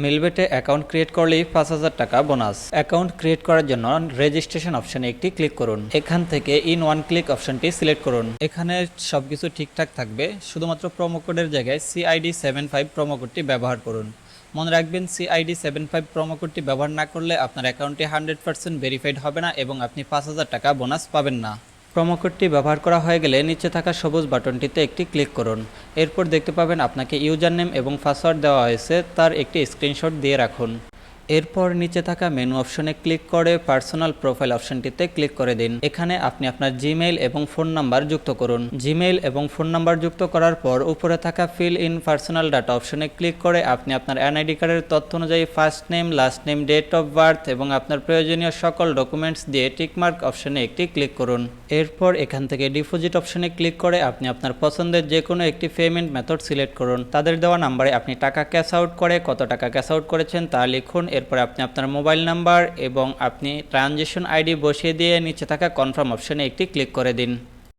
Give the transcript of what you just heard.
মেলবেটে account create করলেই ৫,০০০ টাকা bonus. Account create করার জন্য রেজিস্ট্রেশন অপশনে একটি ক্লিক করুন। এখান থেকে ইন ওয়ান ক্লিক অপশনটি সিলেক্ট করুন। এখানে সবকিছু ঠিকঠাক থাকবে, শুধুমাত্র প্রোমো কোডের জায়গায় CID75 প্রোমো কোডটি ব্যবহার করুন। মনে রাখবেন, CID75 প্রোমো কোডটি ব্যবহার না করলে আপনার অ্যাকাউন্টটি 100% ভেরিফাইড হবে না এবং আপনি ৫,০০০ টাকা বোনাস পাবেন না। প্রোমো কোডটি ব্যবহার করা হয়ে গেলে নিচে থাকা সবুজ বাটনটিতে একটি ক্লিক করুন। এরপর দেখতে পাবেন আপনাকে ইউজার নেম এবং পাসওয়ার্ড দেওয়া হয়েছে, তার একটি স্ক্রিনশট দিয়ে রাখুন। এরপর নিচে থাকা মেনু অপশনে ক্লিক করে পার্সোনাল প্রোফাইল অপশনটিতে ক্লিক করে দিন। এখানে আপনি আপনার জিমেইল এবং ফোন নাম্বার যুক্ত করুন। জিমেইল এবং ফোন নাম্বার যুক্ত করার পর উপরে থাকা ফিল ইন পার্সোনাল ডাটা অপশনে ক্লিক করে আপনি আপনার NID কার্ডের তথ্য অনুযায়ী first name, last name, date of birth এবং আপনার প্রয়োজনীয় সকল ডকুমেন্টস দিয়ে টিকমার্ক অপশনে একটি ক্লিক করুন। এরপর এখান থেকে ডিপোজিট অপশনে ক্লিক করে আপনি আপনার পছন্দের যে কোনো একটি পেমেন্ট মেথড সিলেক্ট করুন। তাদের দেওয়া নাম্বারে আপনি টাকা ক্যাশ আউট করে কত টাকা ক্যাশ আউট করেছেন তা লিখুন। এরপর আপনি আপনার মোবাইল নাম্বার এবং আপনি ট্রানজ্যাকশন ID বসিয়ে দিয়ে নিচে থাকা কনফার্ম অপশনে একটি ক্লিক করে দিন।